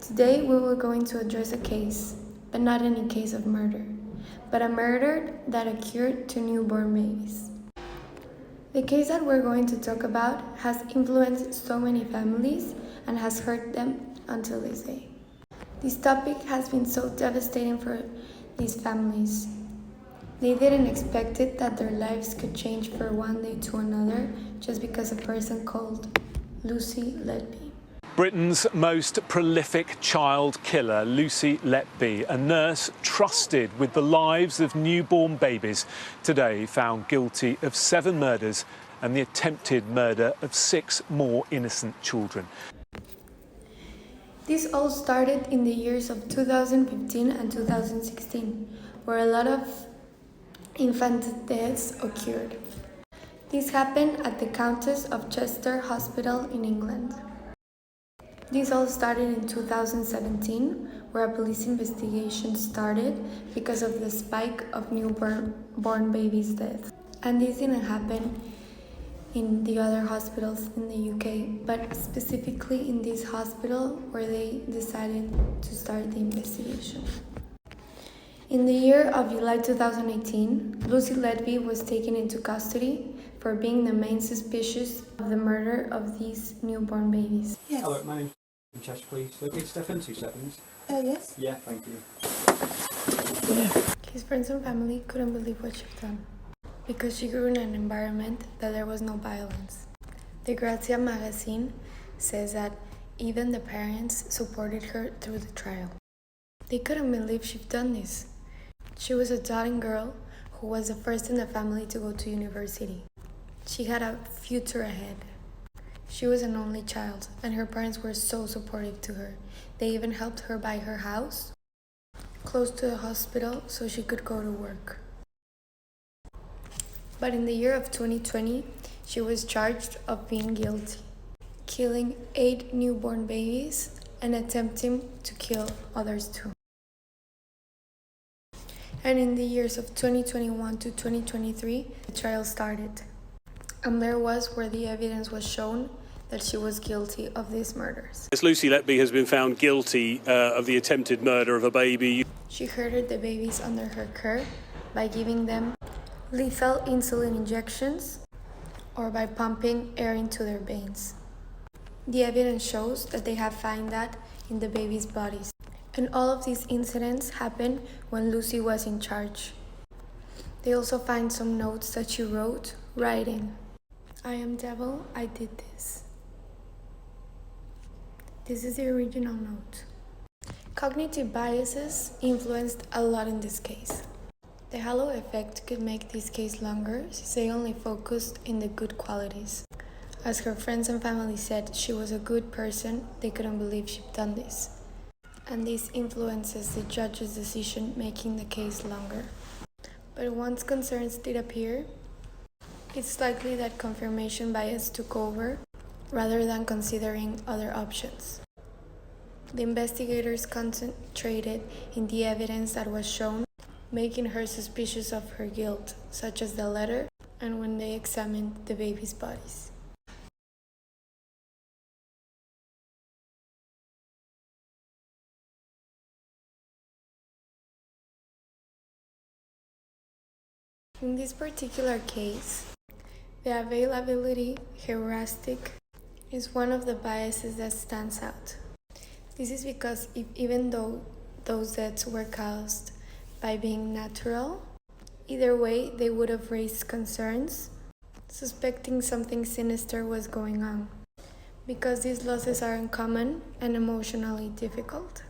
Today we will going to address a case, but not any case of murder, but a murder that occurred to newborn babies. The case that we're going to talk about has influenced so many families and has hurt them until this day. This topic has been so devastating for these families. They didn't expect it that their lives could change from one day to another just because a person called Lucy Letby. Britain's most prolific child killer, Lucy Letby, a nurse trusted with the lives of newborn babies, today found guilty of 7 murders and the attempted murder of 6 more innocent children. This all started in the years of 2015 and 2016, where a lot of infant deaths occurred. This happened at the Countess of Chester Hospital in England. This all started in 2017, where a police investigation started because of the spike of newborn babies' deaths. And this didn't happen in the other hospitals in the UK, but specifically in this hospital where they decided to start the investigation. In the year of July 2018, Lucy Letby was taken into custody for being the main suspicious of the murder of these newborn babies. Yes. Hello, my name's Chester, please. Okay, Stefan, 2 seconds. Yes? Yeah, thank you. His friends and family couldn't believe what she'd done, because she grew in an environment that there was no violence. The Grazia magazine says that even the parents supported her through the trial. They couldn't believe she'd done this. She was a doting girl who was the first in the family to go to university. She had a future ahead. She was an only child, and her parents were so supportive to her. They even helped her buy her house close to the hospital so she could go to work. But in the year of 2020, she was charged of being guilty, killing 8 newborn babies and attempting to kill others too. And in the years of 2021 to 2023, the trial started. And there was where the evidence was shown that she was guilty of these murders. Lucy Letby has been found guilty of the attempted murder of a baby. She murdered the babies under her care by giving them lethal insulin injections or by pumping air into their veins. The evidence shows that they have found that in the babies' bodies. And all of these incidents happened when Lucy was in charge. They also find some notes that she wrote, writing, "I am devil, I did this." This is the original note. Cognitive biases influenced a lot in this case. The halo effect could make this case longer since they only focused in the good qualities. As her friends and family said she was a good person, they couldn't believe she'd done this. And this influences the judge's decision, making the case longer. But once concerns did appear, it's likely that confirmation bias took over rather than considering other options. The investigators concentrated in the evidence that was shown, making her suspicious of her guilt, such as the letter and when they examined the babies' bodies. In this particular case, the availability heuristic is one of the biases that stands out. This is because even though those deaths were caused by being natural, either way they would have raised concerns, suspecting something sinister was going on, because these losses are uncommon and emotionally difficult.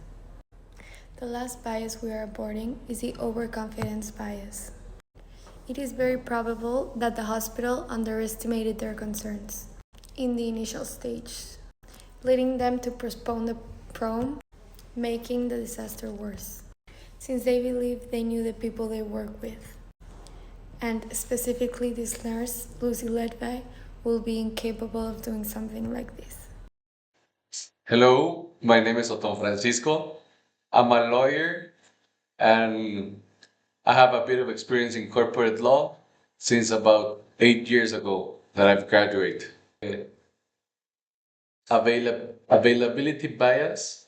The last bias we are aborting is the overconfidence bias. It is very probable that the hospital underestimated their concerns in the initial stage, leading them to postpone the prom, making the disaster worse, since they believed they knew the people they work with. And specifically this nurse, Lucy Letby, will be incapable of doing something like this. Hello, my name is Oton Francisco. I'm a lawyer and I have a bit of experience in corporate law since about 8 years ago that I've graduated. Availability bias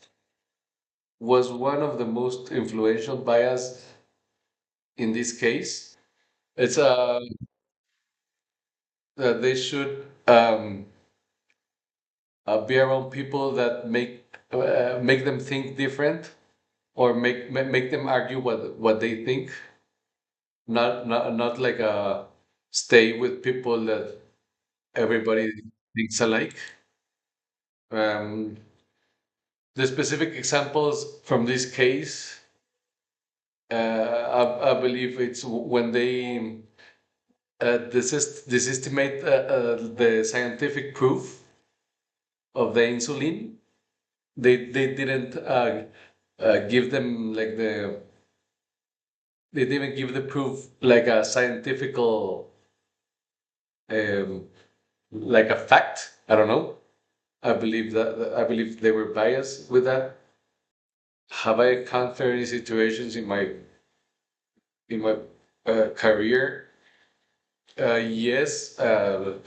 was one of the most influential bias in this case. It's that they should be around people that make them think different, or make them argue what they think. Not like stay with people that everybody thinks alike. Um, the specific examples from this case, I believe it's when they desestimate the scientific proof of the insulin. They didn't give them like they didn't give the proof like a scientifical um, like a fact. I don't know. I believe they were biased with that. Have I encountered any situations in my career? Yes, a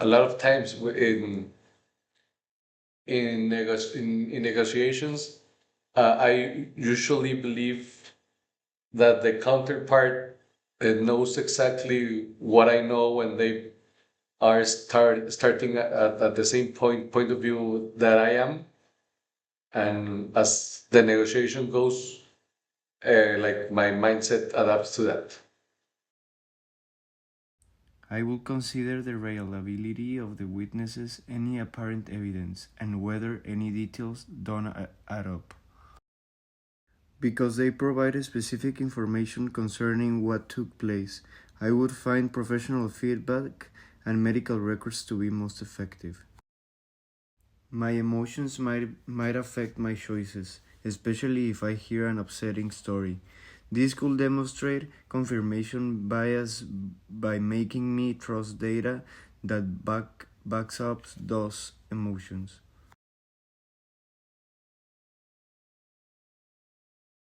lot of times in negotiations, I usually believe that the counterpart knows exactly what I know when they are starting at the same point of view that I am, and as the negotiation goes, like my mindset adapts to that. I will consider the reliability of the witnesses, any apparent evidence, and whether any details don't add up. Because they provide specific information concerning what took place, I would find professional feedback and medical records to be most effective. My emotions might affect my choices, especially if I hear an upsetting story. This could demonstrate confirmation bias by making me trust data that backs up those emotions.